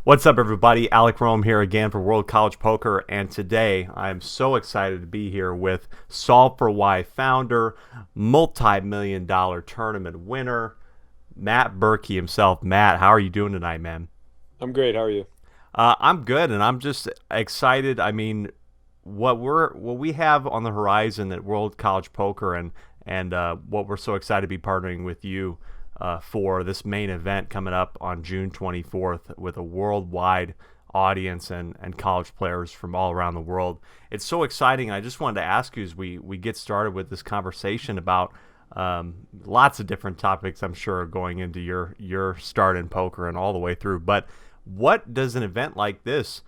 What's up, everybody? Alec Rome here again for World College Poker, and today I'm so excited to be here with S4Y founder, multi-million-dollar tournament winner, Matt Berkey himself. Matt, how are you doing tonight, man? I'm great. How are you? I'm good, and I'm just excited. I mean, what we have on the horizon at World College Poker, and what we're so excited to be partnering with you for this main event coming up on June 24th with a worldwide audience and college players from all around the world. It's so exciting. I just wanted to ask you as we get started with this conversation about lots of different topics, I'm sure, going into your start in poker and all the way through. But what does an event like this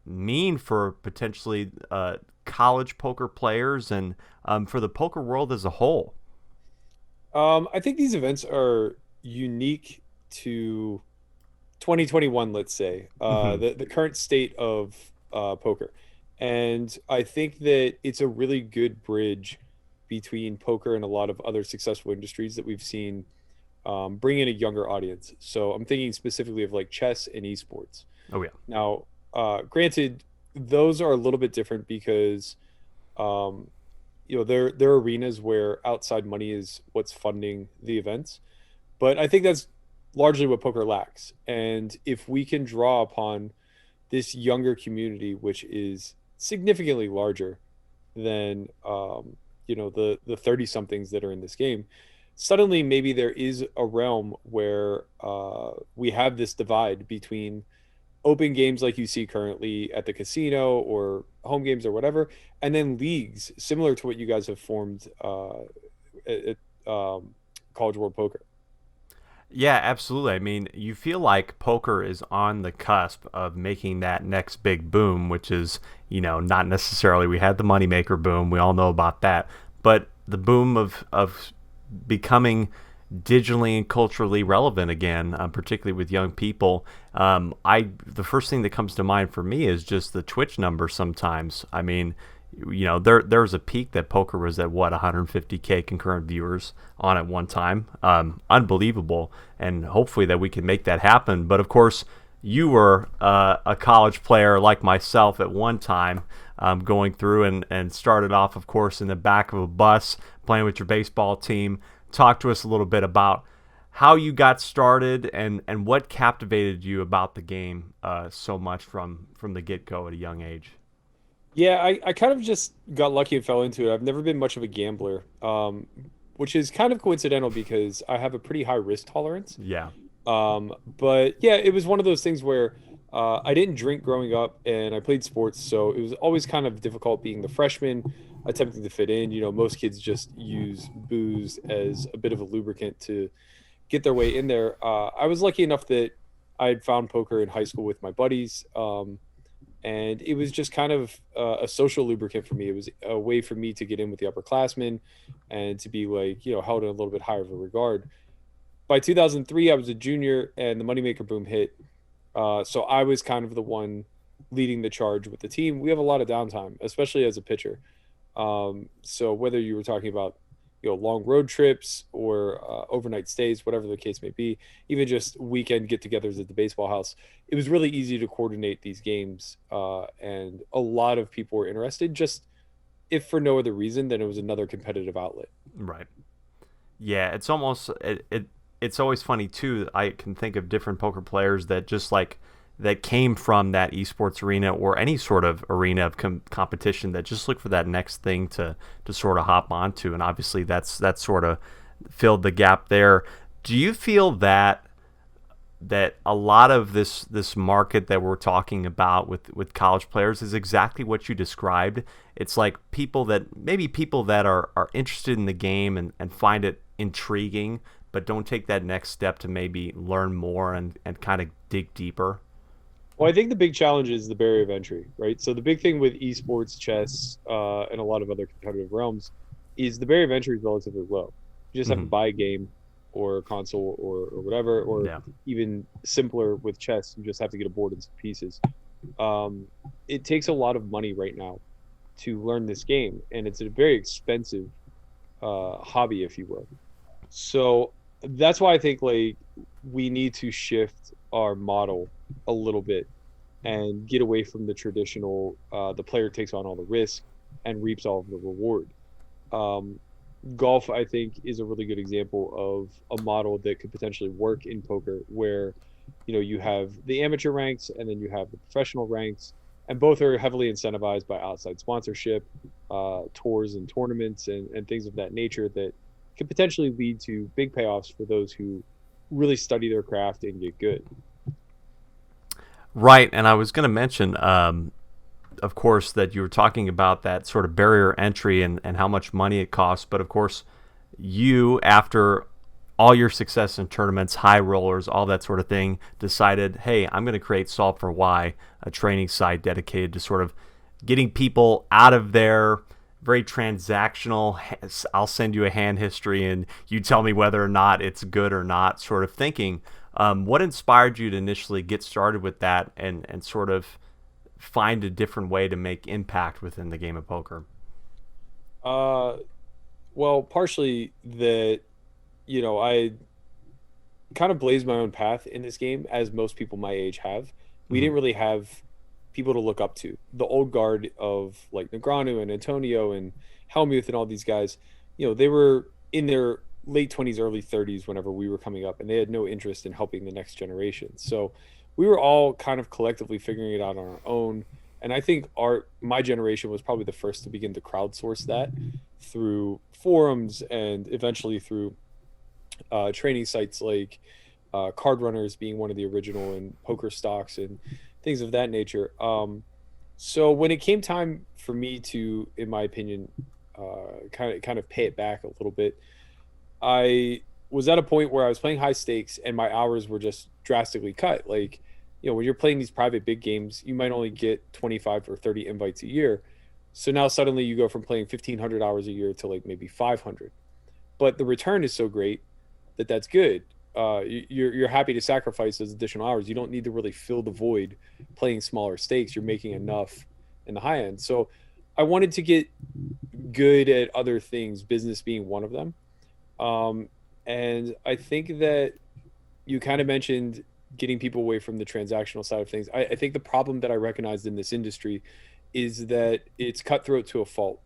mean for potentially college poker players and for the poker world as a whole? I think these events are unique to 2021, let's say, Hmm. the current state of poker. And I think that it's a really good bridge between poker and a lot of other successful industries that we've seen bring in a younger audience. So I'm thinking specifically of like chess and esports. Oh yeah. Now, granted, those are a little bit different because um, they're arenas where outside money is what's funding the events. But I think that's largely what poker lacks. And if we can draw upon this younger community, which is significantly larger than the 30 somethings that are in this game, suddenly maybe there is a realm where we have this divide between open games like you see currently at the casino or home games or whatever, and then leagues similar to what you guys have formed at College World Poker. Yeah, absolutely. I mean, you feel like poker is on the cusp of making that next big boom, which is, not necessarily we had the moneymaker boom, we all know about that, but the boom of becoming digitally and culturally relevant again, particularly with young people. I the first thing that comes to mind for me is just the Twitch numbers. Sometimes, I mean, there was a peak that poker was at what 150K concurrent viewers on at one time. Unbelievable, and hopefully that we can make that happen. But of course, you were a college player like myself at one time, going through and started off, of course, in the back of a bus playing with your baseball team. Talk to us a little bit about how you got started and what captivated you about the game so much from the get go at a young age. Yeah, I kind of just got lucky and fell into it. I've never been much of a gambler, which is kind of coincidental because I have a pretty high risk tolerance. Yeah. But yeah, it was one of those things where I didn't drink growing up and I played sports, so it was always kind of difficult being the freshman attempting to fit in. Most kids just use booze as a bit of a lubricant to get their way in there. I was lucky enough that I had found poker in high school with my buddies. And it was just kind of a social lubricant for me. It was a way for me to get in with the upperclassmen and to be like, held in a little bit higher of a regard. By 2003, I was a junior and the moneymaker boom hit. So I was kind of the one leading the charge with the team. We have a lot of downtime, especially as a pitcher. So whether you were talking about long road trips or overnight stays, whatever the case may be, even just weekend get-togethers at the baseball house, it was really easy to coordinate these games, and a lot of people were interested. Just if for no other reason than it was another competitive outlet. Right. Yeah, it's almost it's always funny too. I can think of different poker players that just like that came from that esports arena or any sort of arena of competition that just look for that next thing to sort of hop onto, and obviously that's sort of filled the gap there. Do you feel that a lot of this market that we're talking about with college players is exactly what you described? It's like people that are interested in the game and find it intriguing, but don't take that next step to maybe learn more and kind of dig deeper. Well, I think the big challenge is the barrier of entry, right? So the big thing with esports, chess, and a lot of other competitive realms is the barrier of entry is relatively low. You just have to Hmm. buy a game or a console or whatever, or Yeah. even simpler with chess, you just have to get a board and some pieces. Um, it takes a lot of money right now to learn this game, and it's a very expensive hobby, if you will. So that's why I think like we need to shift our model a little bit and get away from the traditional the player takes on all the risk and reaps all of the reward. Um, Golf, I think, is a really good example of a model that could potentially work in poker, where you have the amateur ranks and then you have the professional ranks, and both are heavily incentivized by outside sponsorship, tours and tournaments, and things of that nature that could potentially lead to big payoffs for those who really study their craft and get good. Right, and I was going to mention, of course, that you were talking about that sort of barrier entry and how much money it costs. But of course, you, after all your success in tournaments, high rollers, all that sort of thing, decided, hey, I'm going to create Solve for Why, a training site dedicated to sort of getting people out of their very transactional, I'll send you a hand history and you tell me whether or not it's good or not sort of thinking. What inspired you to initially get started with that and sort of find a different way to make impact within the game of poker? Uh, well, partially that I kind of blazed my own path in this game, as most people my age have. We Mm-hmm. didn't really have people to look up to. The old guard of like Negreanu and Antonio and Helmuth and all these guys, they were in their late 20s, early 30s whenever we were coming up, and they had no interest in helping the next generation. So we were all kind of collectively figuring it out on our own. And I think my generation was probably the first to begin to crowdsource that through forums and eventually through training sites like Card Runners being one of the original, and Poker Stocks and things of that nature. So when it came time for me to, in my opinion, kind of pay it back a little bit, I was at a point where I was playing high stakes and my hours were just drastically cut. Like, when you're playing these private big games, you might only get 25 or 30 invites a year. So now suddenly you go from playing 1,500 hours a year to like maybe 500. But the return is so great that that's good. You're happy to sacrifice those additional hours. You don't need to really fill the void playing smaller stakes. You're making enough in the high end. So I wanted to get good at other things, business being one of them. Um, and I think that you kind of mentioned getting people away from the transactional side of things. I think the problem that I recognized in this industry is that it's cutthroat to a fault.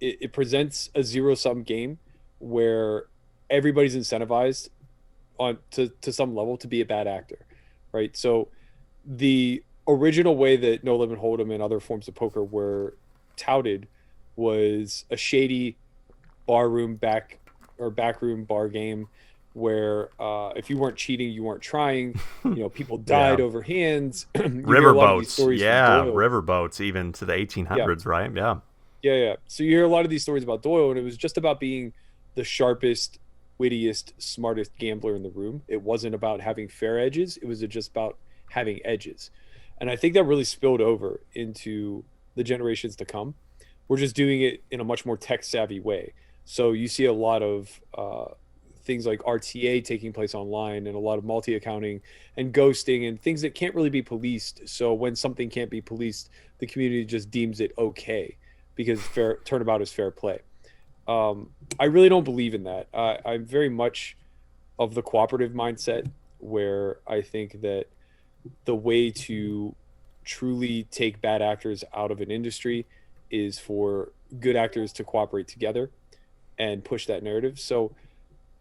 It presents a zero sum game where everybody's incentivized on to some level to be a bad actor, right? So the original way that No Limit Hold'em and other forms of poker were touted was a shady barroom backroom bar game where if you weren't cheating, you weren't trying. People died Yeah. over hands. You hear a lot of these Riverboats. stories from Yeah, Doyle. riverboats even to the Yeah, 1800s, right? Yeah. yeah, yeah. So you hear a lot of these stories about Doyle, and it was just about being the sharpest, wittiest, smartest gambler in the room. It wasn't about having fair edges. It was just about having edges. And I think that really spilled over into the generations to come. We're just doing it in a much more tech savvy way. So you see a lot of things like RTA taking place online, and a lot of multi accounting and ghosting and things that can't really be policed. So when something can't be policed, the community just deems it okay because fair turnabout is fair play. I really don't believe in that. I'm very much of the cooperative mindset, where I think that the way to truly take bad actors out of an industry is for good actors to cooperate together and push that narrative. So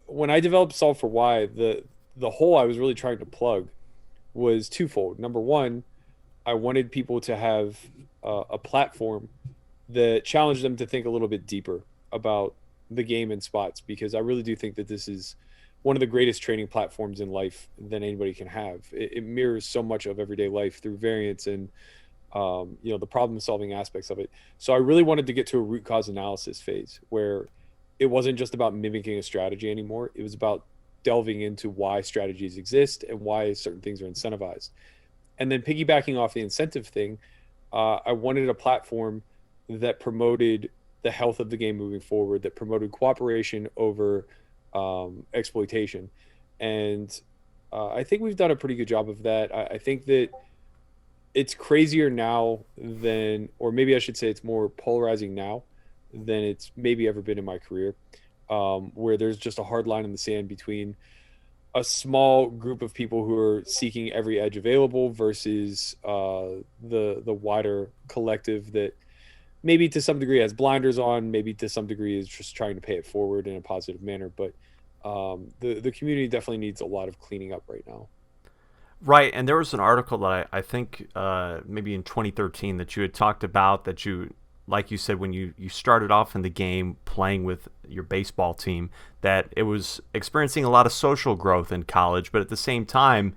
when I developed Solve for Why, the hole I was really trying to plug was twofold. Number one, I wanted people to have a platform that challenged them to think a little bit deeper about the game and spots, because I really do think that this is one of the greatest training platforms in life that anybody can have. It mirrors so much of everyday life through variance and the problem solving aspects of it. So I really wanted to get to a root cause analysis phase where it wasn't just about mimicking a strategy anymore. It was about delving into why strategies exist and why certain things are incentivized. And then piggybacking off the incentive thing, I wanted a platform that promoted the health of the game moving forward, that promoted cooperation over exploitation. And I think we've done a pretty good job of that. I think that it's crazier now than, or maybe I should say it's more polarizing now than it's maybe ever been in my career, where there's just a hard line in the sand between a small group of people who are seeking every edge available versus the wider collective that maybe to some degree has blinders on, maybe to some degree is just trying to pay it forward in a positive manner. But the community definitely needs a lot of cleaning up right now. Right, and there was an article that I think maybe in 2013 that you had talked about that you, like you said, when you started off in the game playing with your baseball team, that it was experiencing a lot of social growth in college, but at the same time,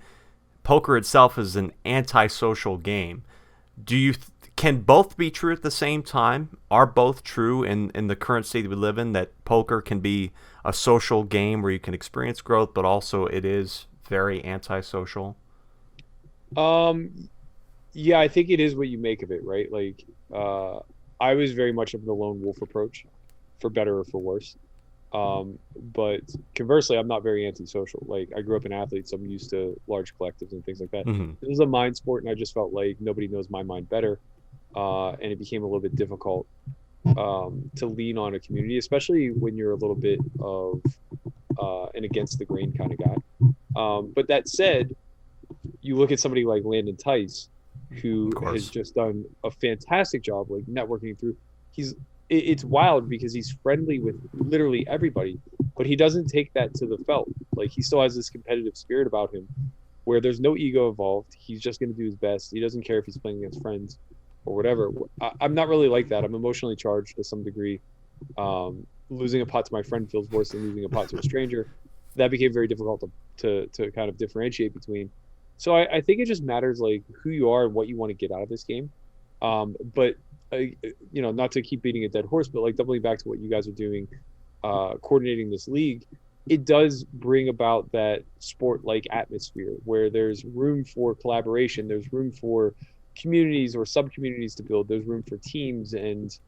poker itself is an antisocial game. Do you can both be true at the same time? Are both true in the current state that we live in, that poker can be a social game where you can experience growth, but also it is very antisocial? Um, yeah, I think it is what you make of it, right? Like, I was very much of the lone wolf approach, for better or for worse. But conversely, I'm not very antisocial. Like, I grew up an athlete, so I'm used to large collectives and things like that. Hmm. This is a mind sport, and I just felt like nobody knows my mind better. And it became a little bit difficult to lean on a community, especially when you're a little bit of an against the grain kind of guy. But that said, you look at somebody like Landon Tice, Of who has course. just done a fantastic job, like networking through. He's it's wild because he's friendly with literally everybody, but he doesn't take that to the felt. Like, he still has this competitive spirit about him, where there's no ego involved. He's just going to do his best. He doesn't care if he's playing against friends or whatever. I'm not really like that. I'm emotionally charged to some degree. Losing a pot to my friend feels worse than losing a pot to a stranger. That became very difficult to kind of differentiate between. So I think it just matters like who you are and what you want to get out of this game. But not to keep beating a dead horse, but like doubling back to what you guys are doing, coordinating this league, it does bring about that sport-like atmosphere where there's room for collaboration, there's room for communities or sub-communities to build, there's room for teams and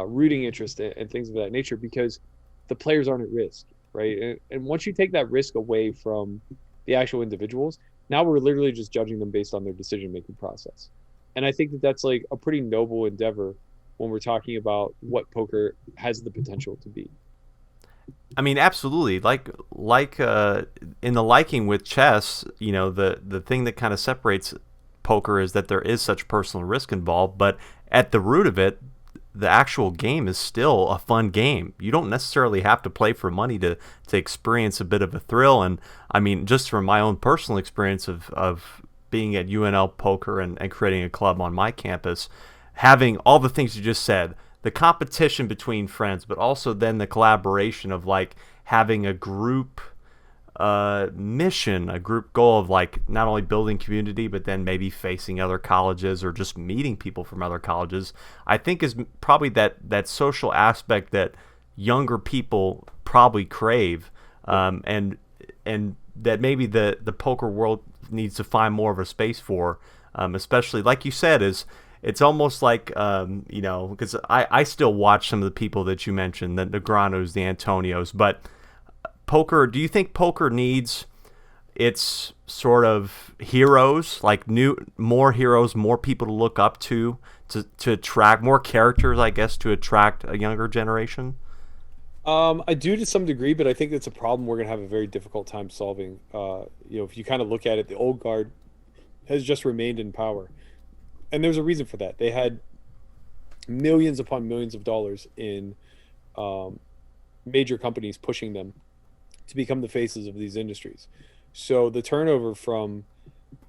rooting interest and things of that nature because the players aren't at risk, right? And once you take that risk away from the actual individuals, now we're literally just judging them based on their decision-making process. And I think that that's like a pretty noble endeavor when we're talking about what poker has the potential to be. I mean, absolutely. Like in the liking with chess, the thing that kind of separates poker is that there is such personal risk involved, but at the root of it, the actual game is still a fun game. You don't necessarily have to play for money to experience a bit of a thrill. And I mean, just from my own personal experience of being at UNL Poker and creating a club on my campus, having all the things you just said, the competition between friends, but also then the collaboration of like having a group mission, a group goal of like not only building community, but then maybe facing other colleges or just meeting people from other colleges, I think is probably that social aspect that younger people probably crave, and that maybe the poker world needs to find more of a space for, especially like you said, is it's almost like because I still watch some of the people that you mentioned, the Negranos, the Antonios, but poker, do you think poker needs its sort of heroes, like more heroes, more people to look up to attract more characters, I guess, to attract a younger generation? I do to some degree, but I think that's a problem we're going to have a very difficult time solving. If you kind of look at it, the old guard has just remained in power. And there's a reason for that. They had millions upon millions of dollars in major companies pushing them to become the faces of these industries. So the turnover from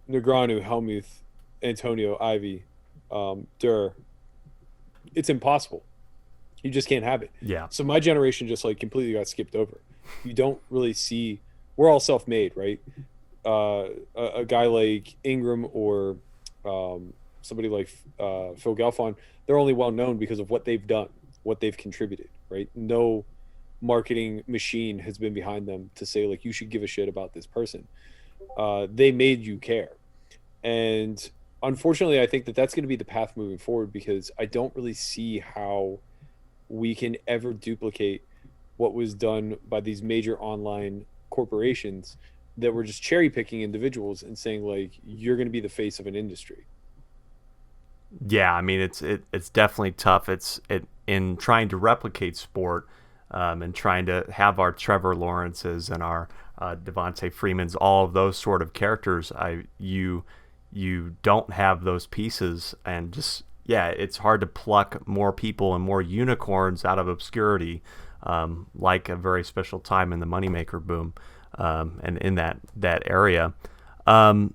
Negranu, Helmuth, Antonio, Ivy, Durr, it's impossible. You just can't have it. Yeah. So my generation just like completely got skipped over. You don't really see. We're all self-made, right? A guy like Ingram or somebody like Phil Galfond, they're only well known because of what they've done, what they've contributed, right? No marketing machine has been behind them to say like you should give a shit about this person. They made you care, and unfortunately, I think that that's going to be the path moving forward because I don't really see how we can ever duplicate what was done by these major online corporations that were just cherry picking individuals and saying like you're going to be the face of an industry. Yeah, I mean it's definitely tough. It's in trying to replicate sport, and trying to have our Trevor Lawrences and our Devontae Freeman's, all of those sort of characters. You don't have those pieces, and just yeah, it's hard to pluck more people and more unicorns out of obscurity, like a very special time in the moneymaker boom, and in that area. Um,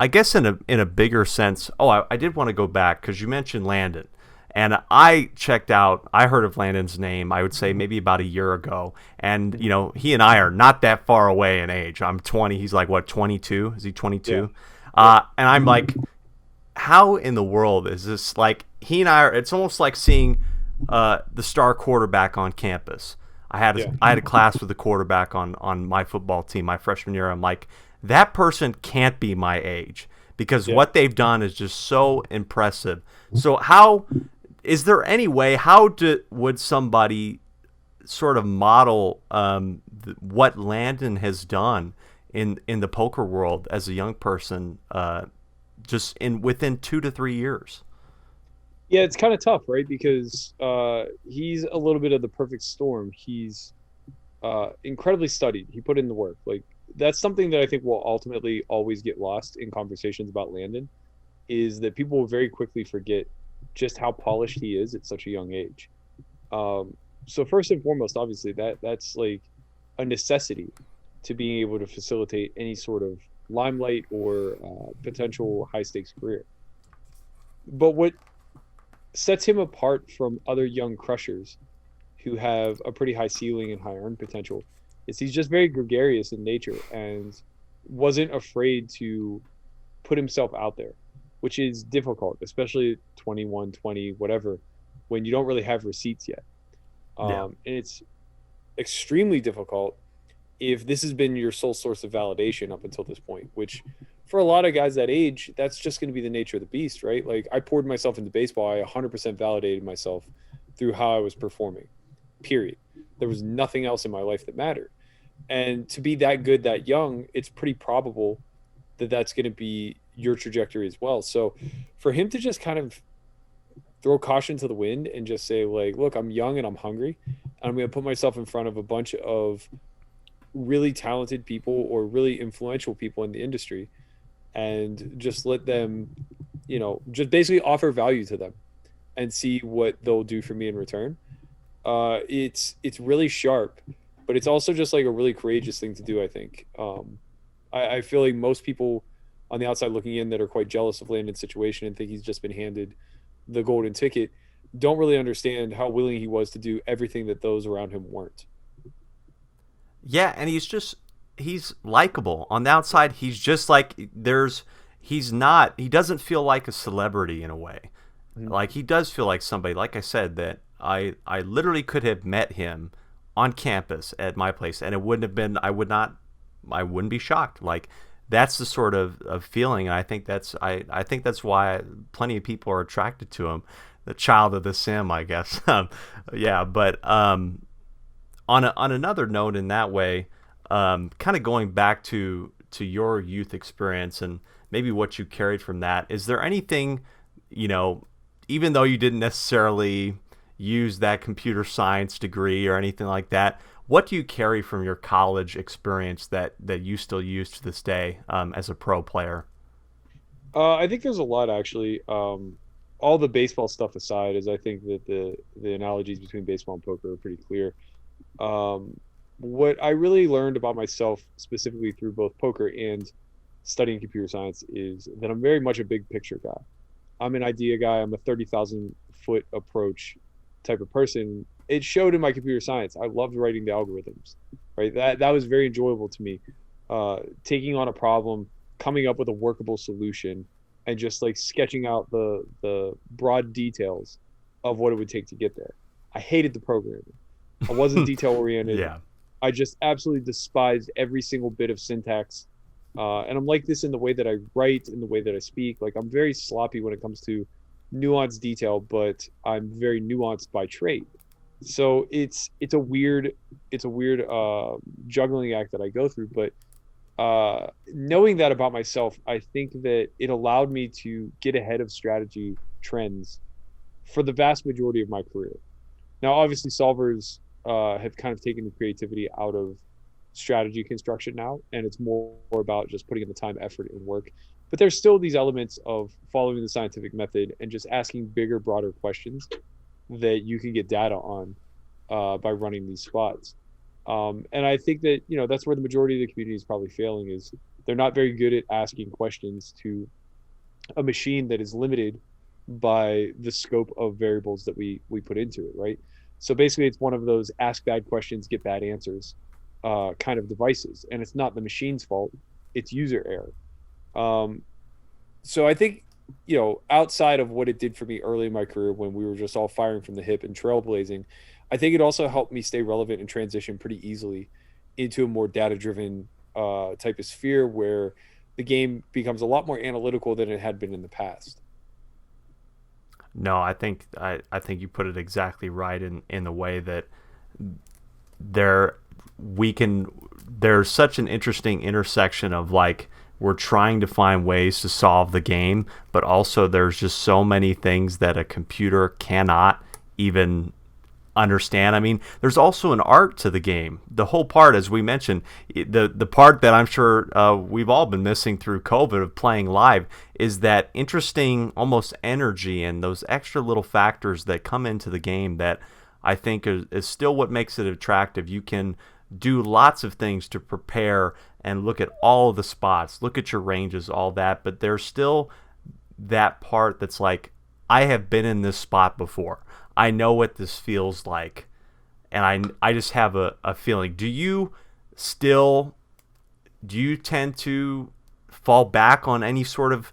I guess in a bigger sense. Oh, I did want to go back because you mentioned Landon, and I checked out. I heard of Landon's name. I would say maybe about a year ago, and he and I are not that far away in age. I'm 20. He's like what, 22? Is he Yeah. 22? Yep. And I'm like, how in the world is this? Like he and I are. It's almost like seeing the star quarterback on campus. Yeah. I had a class with a quarterback on my football team my freshman year. I'm like, that person can't be my age because Yeah. what they've done is just so impressive. So how is there any way would somebody sort of model what Landon has done in the poker world as a young person, just in within 2 to 3 years? Yeah, it's kind of tough, right? Because he's a little bit of the perfect storm. He's incredibly studied. He put in the work. Like that's something that I think will ultimately always get lost in conversations about Landon, is that people will very quickly forget just how polished he is at such a young age. So first and foremost, obviously that's like a necessity to being able to facilitate any sort of limelight or potential high stakes career. But what sets him apart from other young crushers who have a pretty high ceiling and high earn potential is he's just very gregarious in nature and wasn't afraid to put himself out there, which is difficult, especially 21, 20, whatever, when you don't really have receipts yet. Yeah. And it's extremely difficult if this has been your sole source of validation up until this point, which for a lot of guys that age, that's just going to be the nature of the beast, right? Like I poured myself into baseball. I 100% validated myself through how I was performing, period. There was nothing else in my life that mattered. And to be that good that young, it's pretty probable that that's going to be your trajectory as well. So for him to just kind of throw caution to the wind and just say like, look, I'm young and I'm hungry. And I'm going to put myself in front of a bunch of really talented people or really influential people in the industry and just let them, just basically offer value to them and see what they'll do for me in return. It's really sharp, but it's also just like a really courageous thing to do, I think. I feel like most people on the outside looking in that are quite jealous of Landon's situation and think he's just been handed the golden ticket don't really understand how willing he was to do everything that those around him weren't. Yeah, and he's likable. On the outside, he's just like he doesn't feel like a celebrity in a way. Mhm. Like he does feel like somebody, like I said, that I literally could have met him on campus at my place and it wouldn't have been I wouldn't be shocked. Like that's the sort of feeling, and I think that's why plenty of people are attracted to him. The child of the sim, I guess. Yeah, but on another note, in that way, kind of going back to your youth experience and maybe what you carried from that, is there anything, you know, even though you didn't necessarily use that computer science degree or anything like that, what do you carry from your college experience that you still use to this day, as a pro player? I think there's a lot actually. All the baseball stuff aside, is I think that the analogies between baseball and poker are pretty clear. Um, what I really learned about myself specifically through both poker and studying computer science is that I'm very much a big picture guy. I'm an idea guy. I'm a 30,000 foot approach type of person. It showed in my computer science. I loved writing the algorithms, right? That was very enjoyable to me. Taking on a problem, coming up with a workable solution, and just like sketching out the broad details of what it would take to get there. I hated the programming. I wasn't detail oriented. Yeah. I just absolutely despised every single bit of syntax. And I'm like this in the way that I write, in the way that I speak. Like I'm very sloppy when it comes to nuanced detail, but I'm very nuanced by trait. So it's a weird juggling act that I go through. But knowing that about myself, I think that it allowed me to get ahead of strategy trends for the vast majority of my career. Now, obviously, solvers have kind of taken the creativity out of strategy construction now, and it's more about just putting in the time, effort, and work. But there's still these elements of following the scientific method and just asking bigger, broader questions that you can get data on by running these spots. And I think that that's where the majority of the community is probably failing, is they're not very good at asking questions to a machine that is limited by the scope of variables that we put into it, right? So basically, it's one of those ask bad questions, get bad answers kind of devices, and it's not the machine's fault; it's user error. Um, so I think outside of what it did for me early in my career when we were just all firing from the hip and trailblazing, I think it also helped me stay relevant and transition pretty easily into a more data driven type of sphere where the game becomes a lot more analytical than it had been in the past. No, I think you put it exactly right in the way that there we can there's such an interesting intersection of like we're trying to find ways to solve the game, but also there's just so many things that a computer cannot even understand. I mean, there's also an art to the game. The whole part, as we mentioned, the part that I'm sure we've all been missing through COVID of playing live is that interesting almost energy and those extra little factors that come into the game that I think is still what makes it attractive. You can do lots of things to prepare and look at all of the spots, look at your ranges, all that, but there's still that part that's like, I have been in this spot before. I know what this feels like, and I just have a feeling. Still do you tend to fall back on any sort of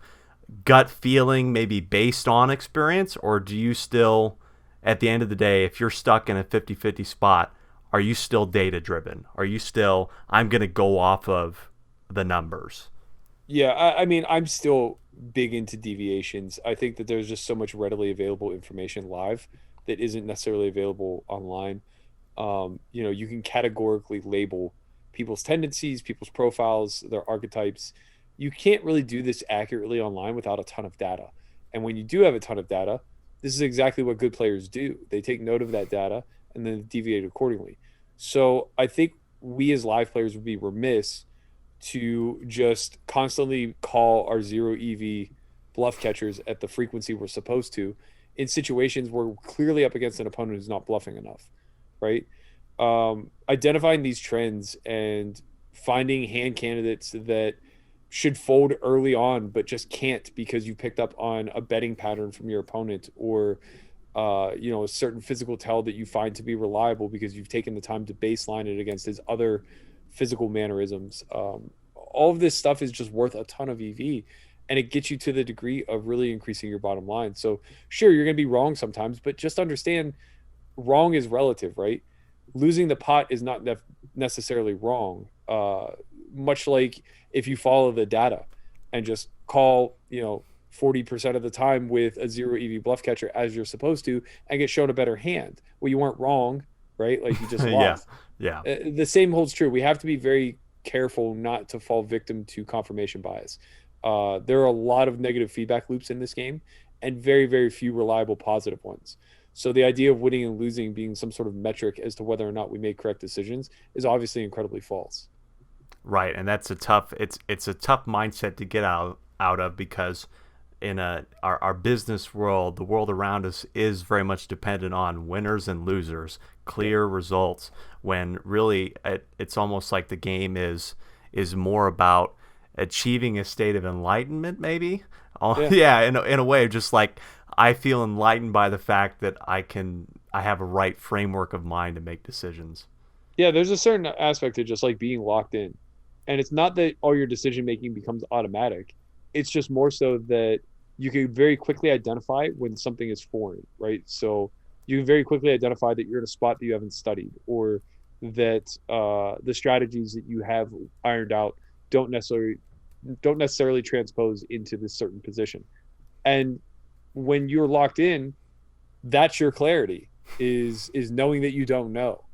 gut feeling, maybe based on experience, or do you still, at the end of the day, if you're stuck in a 50-50 spot, are you still data driven? Are you still, I'm going to go off of the numbers? Yeah, I mean, I'm still big into deviations. I think that there's just so much readily available information live that isn't necessarily available online. You can categorically label people's tendencies, people's profiles, their archetypes. You can't really do this accurately online without a ton of data. And when you do have a ton of data, this is exactly what good players do. They take note of that data and then deviate accordingly. So I think we as live players would be remiss to just constantly call our zero EV bluff catchers at the frequency we're supposed to in situations where we're clearly up against an opponent who's not bluffing enough, right? Identifying these trends and finding hand candidates that should fold early on but just can't because you picked up on a betting pattern from your opponent, or a certain physical tell that you find to be reliable because you've taken the time to baseline it against his other physical mannerisms. All of this stuff is just worth a ton of EV, and it gets you to the degree of really increasing your bottom line. So sure, you're going to be wrong sometimes, but just understand wrong is relative, right? Losing the pot is not necessarily wrong. Much like if you follow the data and just call, 40% of the time with a zero EV bluff catcher as you're supposed to and get shown a better hand. Well, you weren't wrong, right? Like you just Yeah, lost. yeah. The same holds true. We have to be very careful not to fall victim to confirmation bias. There are a lot of negative feedback loops in this game and very, very few reliable positive ones. So the idea of winning and losing being some sort of metric as to whether or not we make correct decisions is obviously incredibly false. Right, and that's a tough. It's a tough mindset to get out of because in our business world, the world around us is very much dependent on winners and losers, Yep. clear results. When really it's almost like the game is more about achieving a state of enlightenment, maybe. Oh, Yeah. yeah, in a way, just like I feel enlightened by the fact that I have a right framework of mind to make decisions. Yeah, there's a certain aspect to just like being locked in. And it's not that all your decision making becomes automatic. It's just more so that you can very quickly identify when something is foreign, right? So you can very quickly identify that you're in a spot that you haven't studied, or that the strategies that you have ironed out don't necessarily don't necessarily transpose into this certain position. And when you're locked in, that's your clarity, is knowing that you don't know,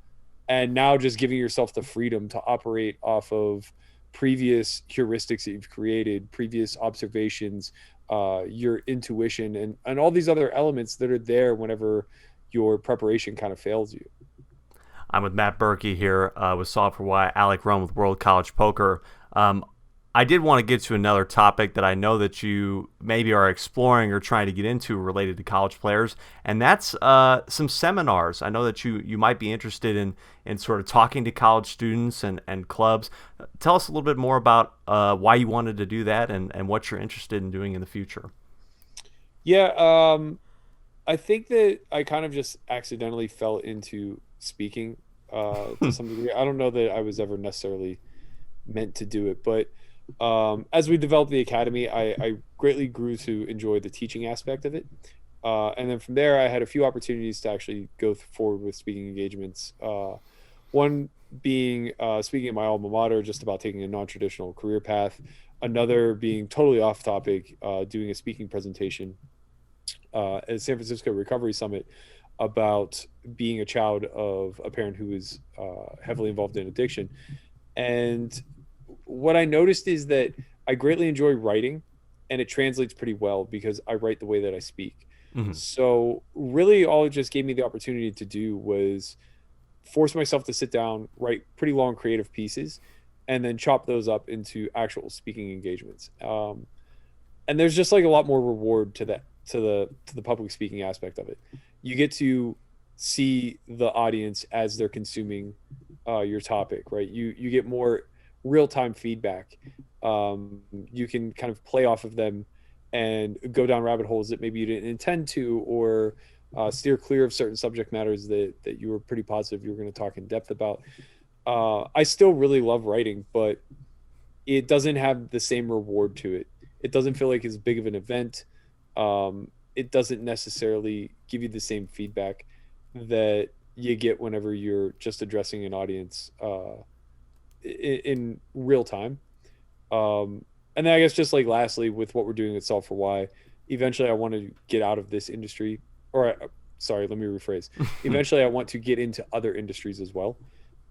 and now just giving yourself the freedom to operate off of previous heuristics that you've created, previous observations, your intuition, and all these other elements that are there whenever your preparation kind of fails you. I'm with Matt Berkey here with S4Y, Alec Run with World College Poker. I did want to get to another topic that I know that you maybe are exploring or trying to get into related to college players, and that's some seminars. I know that you might be interested in sort of talking to college students and clubs. Tell us a little bit more about why you wanted to do that and what you're interested in doing in the future. Yeah, I think that I kind of just accidentally fell into speaking to some degree. I don't know that I was ever necessarily meant to do it, but as we developed the academy, I greatly grew to enjoy the teaching aspect of it. And then from there, I had a few opportunities to actually go forward with speaking engagements. One being speaking at my alma mater, just about taking a non-traditional career path. Another being totally off topic, doing a speaking presentation at San Francisco Recovery Summit about being a child of a parent who is heavily involved in addiction. And what I noticed is that I greatly enjoy writing, and it translates pretty well because I write the way that I speak. Hmm. So really all it just gave me the opportunity to do was force myself to sit down, write pretty long creative pieces, and then chop those up into actual speaking engagements. And there's just like a lot more reward to that, to the public speaking aspect of it. You get to see the audience as they're consuming your topic, right? You get more real time feedback. You can kind of play off of them and go down rabbit holes that maybe you didn't intend to, or steer clear of certain subject matters that you were pretty positive you were going to talk in depth about. I still really love writing, but it doesn't have the same reward to it. It doesn't feel like as big of an event. It doesn't necessarily give you the same feedback that you get whenever you're just addressing an audience in real time. And then I guess just like lastly, with what we're doing at S4Y, eventually I want to get out of this industry, or sorry, let me rephrase. Eventually I want to get into other industries as well.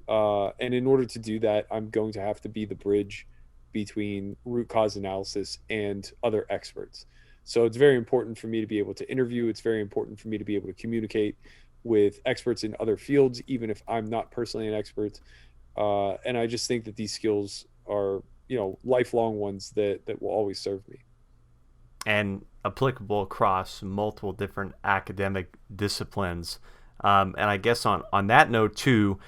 And in order to do that, I'm going to have to be the bridge between root cause analysis and other experts. So it's very important for me to be able to interview. It's very important for me to be able to communicate with experts in other fields, even if I'm not personally an expert. And I just think that these skills are, lifelong ones that will always serve me. And applicable across multiple different academic disciplines. And I guess on that note too,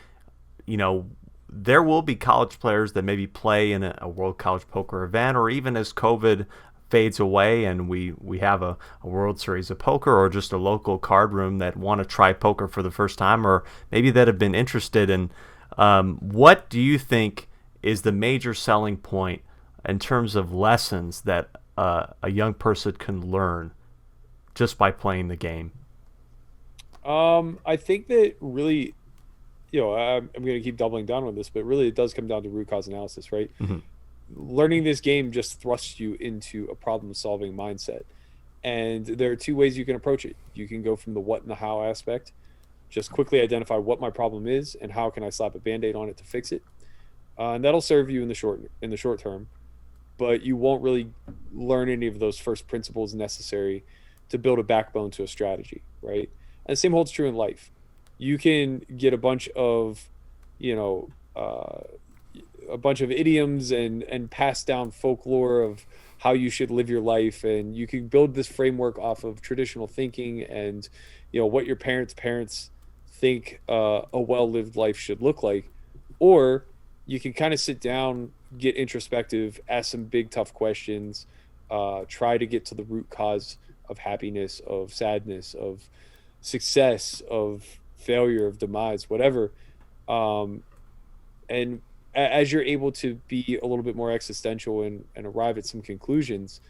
you know, there will be college players that maybe play in a World College Poker event, or even as COVID fades away and we have a World Series of Poker, or just a local card room that want to try poker for the first time, or maybe that have been interested in. What do you think is the major selling point in terms of lessons that a young person can learn just by playing the game? I think that really, I'm going to keep doubling down on this, but really it does come down to root cause analysis, right? Mm-hmm. Learning this game just thrusts you into a problem solving mindset. And there are two ways you can approach it. You can go from the what and the how aspect, just quickly identify what my problem is and how can I slap a band-aid on it to fix it. And that'll serve you in the short term, but you won't really learn any of those first principles necessary to build a backbone to a strategy, right? And the same holds true in life. You can get a bunch of, a bunch of idioms and pass down folklore of how you should live your life, and you can build this framework off of traditional thinking and what your parents think a well-lived life should look like. Or you can kind of sit down, get introspective, ask some big tough questions, try to get to the root cause of happiness, of sadness, of success, of failure, of demise, whatever. And as you're able to be a little bit more existential and arrive at some conclusions,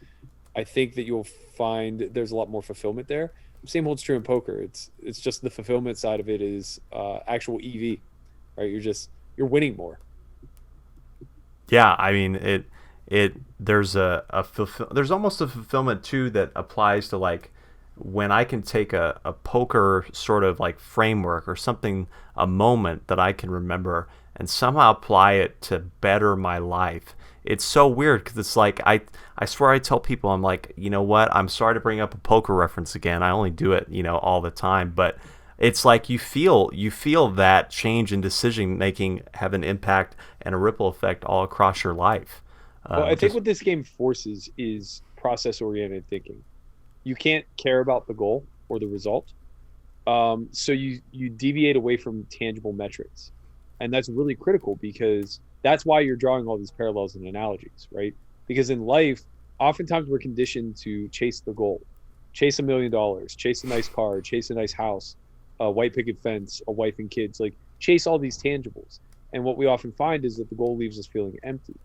I think that you'll find there's a lot more fulfillment there. Same holds true in poker. It's just the fulfillment side of it is actual EV, right? You're winning more. Yeah, I mean there's there's almost a fulfillment too that applies to, like, when I can take a poker sort of like framework or something, a moment that I can remember, and somehow apply it to better my life. It's so weird because it's like I swear I tell people, I'm like, you know what? I'm sorry to bring up a poker reference again. I only do it, all the time, but it's like you feel that change in decision making have an impact and a ripple effect all across your life, Well, I which think is what this game forces is process-oriented thinking. You can't care about the goal or the result. So you deviate away from tangible metrics. And that's really critical because that's why you're drawing all these parallels and analogies, right? Because in life, oftentimes we're conditioned to chase the goal, chase $1 million, chase a nice car, chase a nice house, a white picket fence, a wife and kids, like chase all these tangibles. And what we often find is that the goal leaves us feeling empty.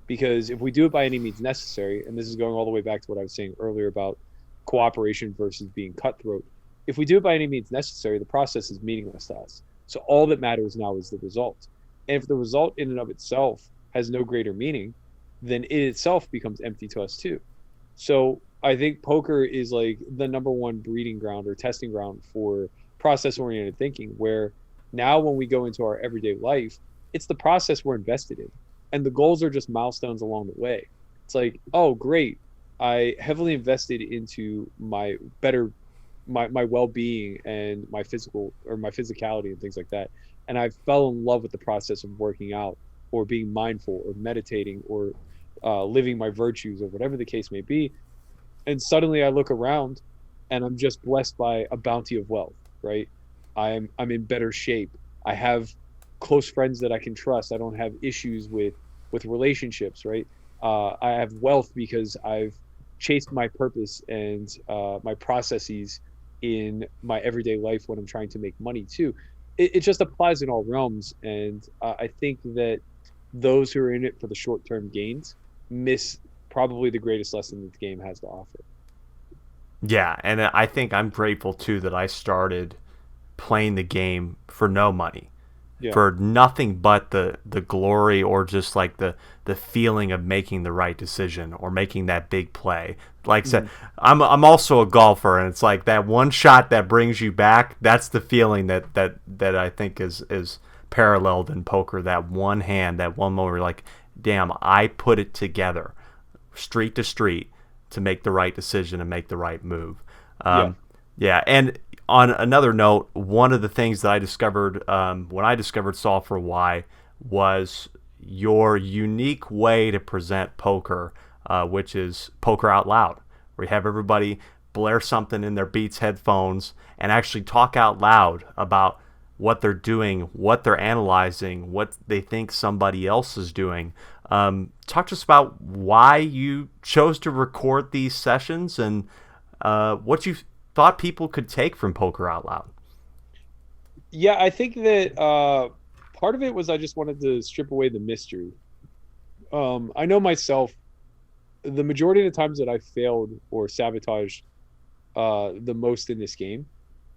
Because if we do it by any means necessary, and this is going all the way back to what I was saying earlier about cooperation versus being cutthroat, if we do it by any means necessary, the process is meaningless to us. So all that matters now is the result. And if the result in and of itself has no greater meaning, then it itself becomes empty to us too. So I think poker is like the number one breeding ground or testing ground for process oriented thinking, where now when we go into our everyday life, it's the process we're invested in. And the goals are just milestones along the way. It's like, oh, great. I heavily invested into my better my well-being and my physical or my physicality and things like that, and I fell in love with the process of working out or being mindful or meditating or living my virtues or whatever the case may be. And suddenly I look around and I'm just blessed by a bounty of wealth, right? I'm in better shape. I have close friends that I can trust. I don't have issues with relationships, right? I have wealth because I've chased my purpose and my processes in my everyday life when I'm trying to make money too. It just applies in all realms, and I think that those who are in it for the short-term gains miss probably the greatest lesson that the game has to offer. yeah, and I think I'm grateful too that I started playing the game for no money, Yeah. for nothing but the glory or just like the feeling of making the right decision or making that big play. Like I said, Mhm. I'm also a golfer, and it's like that one shot that brings you back. That's the feeling that I think is paralleled in poker. That one hand, that one moment, where you're like, damn, I put it together, street to street, to make the right decision and make the right move. Yeah. Yeah, and on another note, one of the things that I discovered when I discovered S4Y was your unique way to present poker, which is poker out loud, where you have everybody blare something in their Beats headphones and actually talk out loud about what they're doing, what they're analyzing, what they think somebody else is doing. Talk to us about why you chose to record these sessions and what you thought people could take from poker out loud. Yeah, I think that part of it was I just wanted to strip away the mystery. I know myself, the majority of the times that I failed or sabotaged the most in this game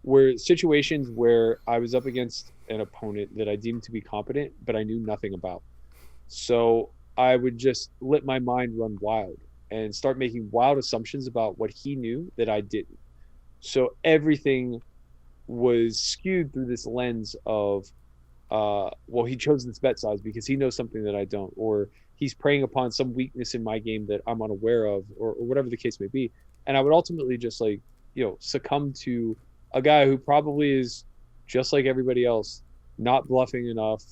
were situations where I was up against an opponent that I deemed to be competent, but I knew nothing about. So I would just let my mind run wild and start making wild assumptions about what he knew that I didn't. So everything was skewed through this lens of well, he chose this bet size because he knows something that I don't, or he's preying upon some weakness in my game that I'm unaware of, or whatever the case may be. And I would ultimately just like, succumb to a guy who probably is just like everybody else, not bluffing enough,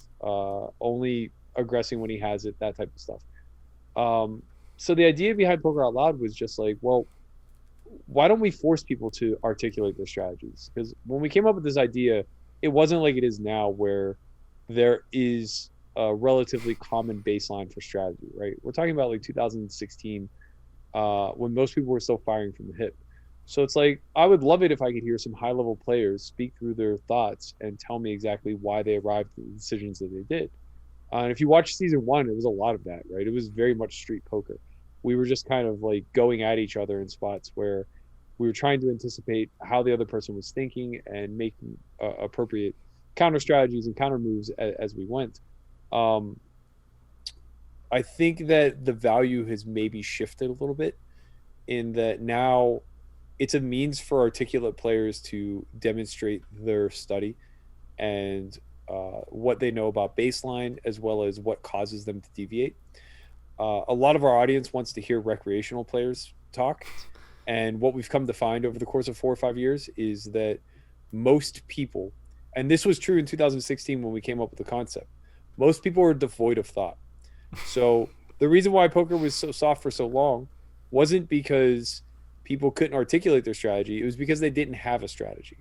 only aggressing when he has it, that type of stuff. Um, so the idea behind Poker Out Loud was just like, well, why don't we force people to articulate their strategies? Because when we came up with this idea, it wasn't like it is now, where there is a relatively common baseline for strategy, right? We're talking about like 2016, when most people were still firing from the hip. So it's like, I would love it if I could hear some high level players speak through their thoughts and tell me exactly why they arrived at the decisions that they did. And if you watch season one, it was a lot of that, right? It was very much street poker. We were just kind of like going at each other in spots where we were trying to anticipate how the other person was thinking and making appropriate counter strategies and counter moves as we went. Um, I think that the value has maybe shifted a little bit in that now it's a means for articulate players to demonstrate their study and what they know about baseline as well as what causes them to deviate. A lot of our audience wants to hear recreational players talk. And what we've come to find over the course of 4 or 5 years is that most people, and this was true in 2016 when we came up with the concept, most people are devoid of thought. So the reason why poker was so soft for so long wasn't because people couldn't articulate their strategy. It was because they didn't have a strategy,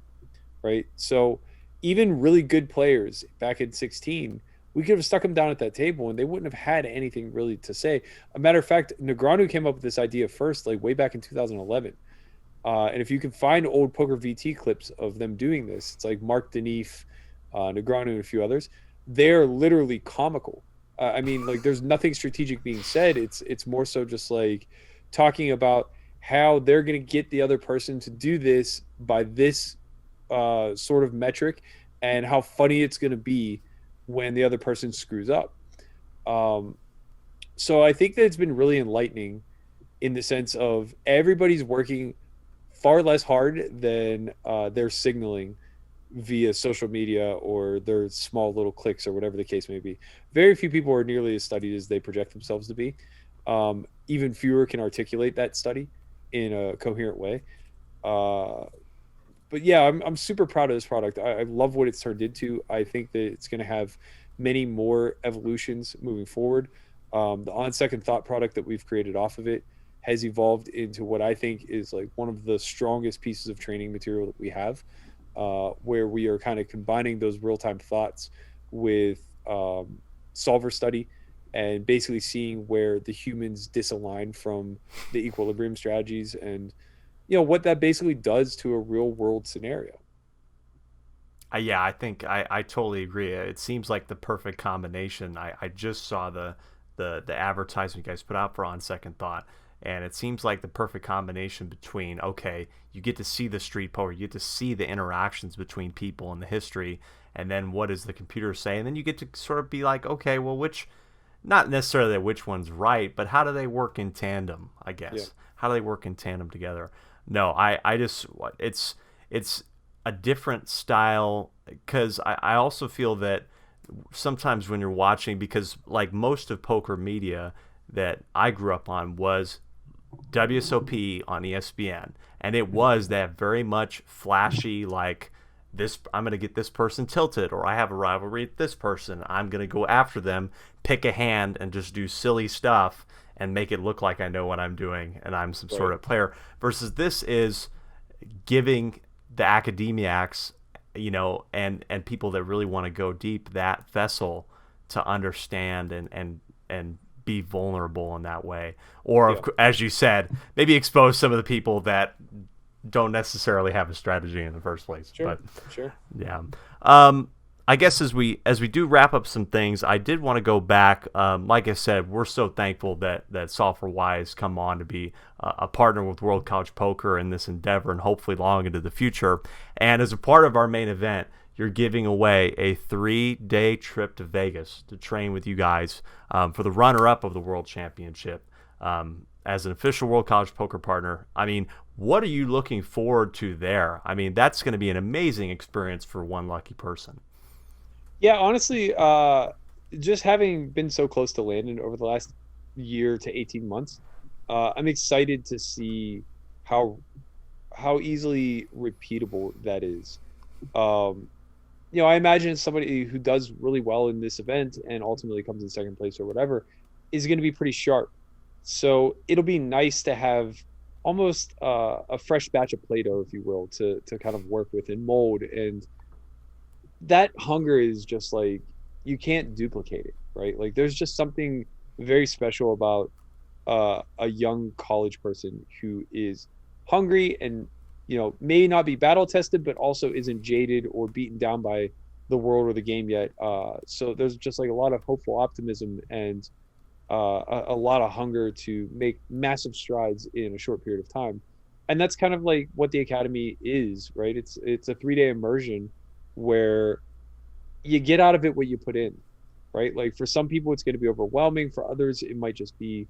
right? So even really good players back in 16, we could have stuck them down at that table and they wouldn't have had anything really to say. A matter of fact, Negreanu came up with this idea first, like way back in 2011. And if you can find old poker VT clips of them doing this, it's like Mark Denif, Negreanu, and a few others. They're literally comical. I mean, like there's nothing strategic being said. It's more so just like talking about how they're going to get the other person to do this by this sort of metric, and how funny it's going to be when the other person screws up. Um, so I think that it's been really enlightening in the sense of everybody's working far less hard than they're signaling via social media or their small little clicks or whatever the case may be. Very few people are nearly as studied as they project themselves to be. Even fewer can articulate that study in a coherent way. Uh, but yeah, I'm super proud of this product. I love what it's turned into. I think that it's going to have many more evolutions moving forward. The on second thought product that we've created off of it has evolved into what I think is like one of the strongest pieces of training material that we have, where we are kind of combining those real time thoughts with solver study and basically seeing where the humans disalign from the equilibrium strategies and what that basically does to a real world scenario. Yeah, I think I totally agree. It seems like the perfect combination. I just saw the advertisement you guys put out for On Second Thought, and it seems like the perfect combination between, okay, you get to see the street poker, you get to see the interactions between people and the history, and then what does the computer say, and then you get to sort of be like, okay, well, which, not necessarily which one's right, but how do they work in tandem? I Yeah. guess how do they work in tandem together? No, I just it's a different style, because I also feel that sometimes when you're watching, because like most of poker media that I grew up on was WSOP on ESPN, and it was that very much flashy, like, this, I'm going to get this person tilted, or I have a rivalry with this person, I'm going to go after them, pick a hand and just do silly stuff and make it look like I know what I'm doing and I'm some sort Right. of player, versus this is giving the academiacs, and people that really want to go deep, that vessel to understand and be vulnerable in that way, or Yeah. as you said, maybe expose some of the people that don't necessarily have a strategy in the first place. Sure. But Sure. yeah. Um, I guess as we do wrap up some things, I did want to go back. Like I said, we're so thankful that S4Y has come on to be a partner with World College Poker in this endeavor, and hopefully long into the future. And as a part of our main event, you're giving away a 3-day trip to Vegas to train with you guys for the runner-up of the World Championship. As an official World College Poker partner, I mean, what are you looking forward to there? I mean, that's going to be an amazing experience for one lucky person. Yeah, honestly, just having been so close to Landon over the last year to 18 months, I'm excited to see how how easily repeatable that is. Um, I imagine somebody who does really well in this event and ultimately comes in second place or whatever is going to be pretty sharp. So it'll be nice to have almost a fresh batch of Play-Doh, if you will, to kind of work with and mold. And that hunger is just like you can't duplicate it, right? Like there's just something very special about a young college person who is hungry and may not be battle tested, but also isn't jaded or beaten down by the world or the game yet. So there's just like a lot of hopeful optimism and a lot of hunger to make massive strides in a short period of time. And that's kind of like what the academy is, right? It's a 3-day immersion where you get out of it what you put in, right? Like for some people it's going to be overwhelming, for others it might just be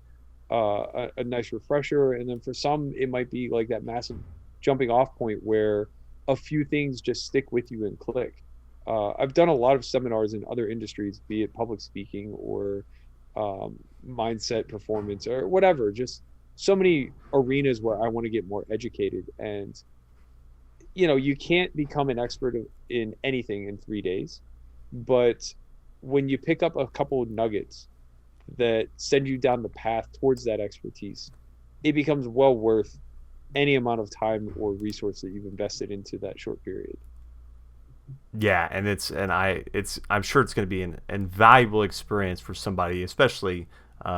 a nice refresher, and then for some it might be like that massive jumping off point where a few things just stick with you and click. I've done a lot of seminars in other industries, be it public speaking or mindset, performance, or whatever, just so many arenas where I want to get more educated. And you can't become an expert in anything in 3 days, but when you pick up a couple of nuggets that send you down the path towards that expertise, it becomes well worth any amount of time or resource that you've invested into that short period. Yeah, and I'm sure it's going to be an invaluable experience for somebody, especially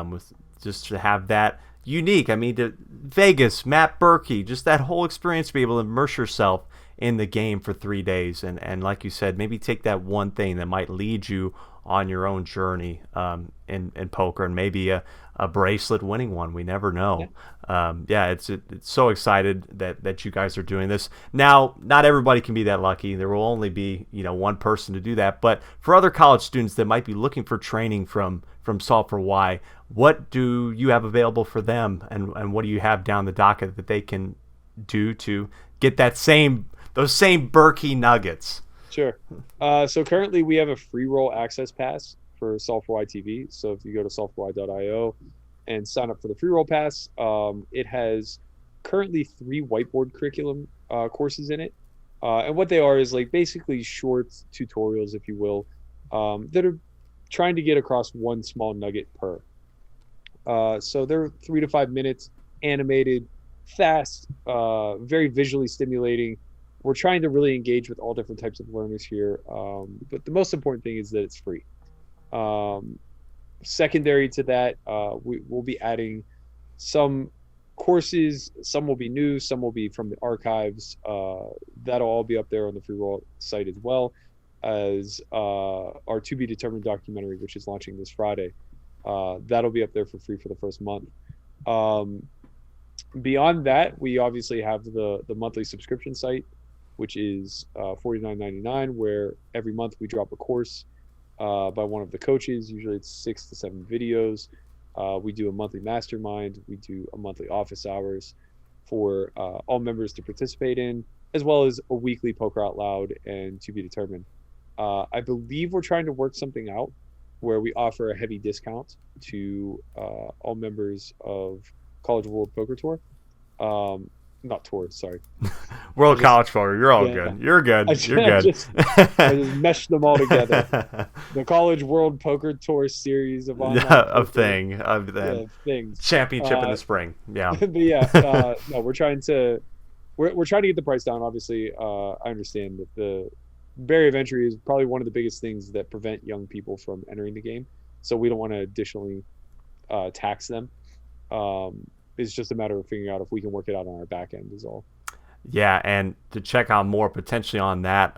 with just to have that unique. I mean, to Vegas, Matt Berkey, just that whole experience to be able to immerse yourself in the game for 3 days, and like you said, maybe take that one thing that might lead you on your own journey in poker, and maybe a bracelet winning one. We never Yeah. know. Yeah, it's so excited that you guys are doing this. Now, not everybody can be that lucky. There will only be one person to do that. But for other college students that might be looking for training from Solve4Y, what do you have available for them, and what do you have down the docket that they can do to get those same Berkey nuggets? Sure. So currently we have a free roll access pass for Solve4Y TV. So if you go to solve4y.io and sign up for the free roll pass, it has currently 3 whiteboard curriculum courses in it. And what they are is like basically short tutorials, if you will, that are trying to get across one small nugget per. So they're 3 to 5 minutes, animated, fast, very visually stimulating. We're trying to really engage with all different types of learners here. But the most important thing is that it's free. Secondary to that, we'll be adding some courses. Some will be new, some will be from the archives. That'll all be up there on the free roll site, as well as our to be determined documentary, which is launching this Friday. That'll be up there for free for the first month. Beyond that, we obviously have the monthly subscription site, which is $49.99, where every month we drop a course by one of the coaches. Usually it's 6 to 7 videos. We do a monthly mastermind. We do a monthly office hours for all members to participate in, as well as a weekly Poker Out Loud and to be determined. I believe we're trying to work something out where we offer a heavy discount to all members of College World Poker Tour. Not tour, sorry. World College Poker. You're all good. You're good. You're good. I just meshed them all together. The College World Poker Tour series of online of things. Championship in the spring. Yeah. But yeah, no, we're trying to get the price down. Obviously, I understand that the barrier of entry is probably one of the biggest things that prevent young people from entering the game. So we don't want to additionally tax them. It's just a matter of figuring out if we can work it out on our back end is all. Yeah, and to check out more potentially on that,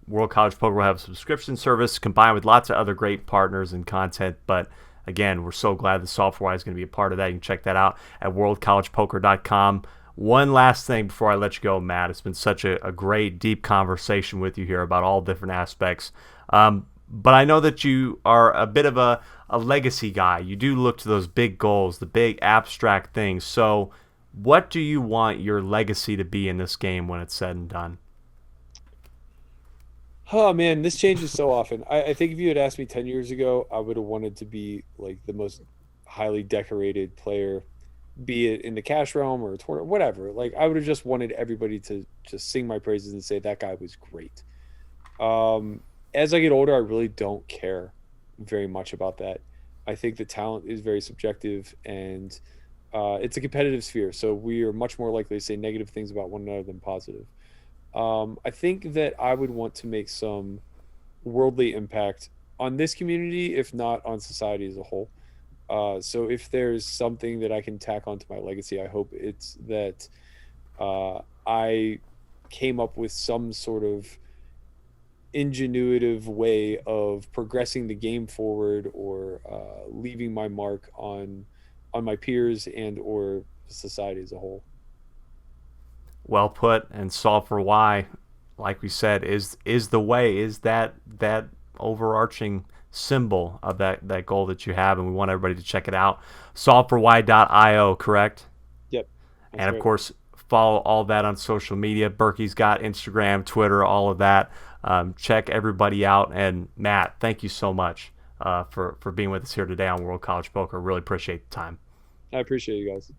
World College Poker will have a subscription service combined with lots of other great partners and content. But again, we're so glad the Solve4Y is going to be a part of that. You can check that out at worldcollegepoker.com. One last thing before I let you go, Matt. It's been such a great, deep conversation with you here about all different aspects. But I know that you are a bit of a legacy guy. You do look to those big goals, the big abstract things. So what do you want your legacy to be in this game when it's said and done? Oh man, this changes so often. I think if you had asked me 10 years ago, I would have wanted to be like the most highly decorated player, be it in the cash realm or a tournament, whatever. Like I would have just wanted everybody to just sing my praises and say that guy was great. As I get older, I really don't care very much about that. I think the talent is very subjective, and it's a competitive sphere. So we are much more likely to say negative things about one another than positive. I think that I would want to make some worldly impact on this community, if not on society as a whole. So if there's something that I can tack onto my legacy, I hope it's that I came up with some sort of ingenuitive way of progressing the game forward, or leaving my mark on my peers and or society as a whole. Well put. And Solve4Y, like we said, is the way, is that overarching symbol of that goal that you have, and we want everybody to check it out. Solve4Y.io, correct? Yep. And of course, follow all that on social media. Berkey's got Instagram, Twitter, all of that. Check everybody out. And Matt, thank you so much for being with us here today on World College Poker. Really appreciate the time. I appreciate you guys.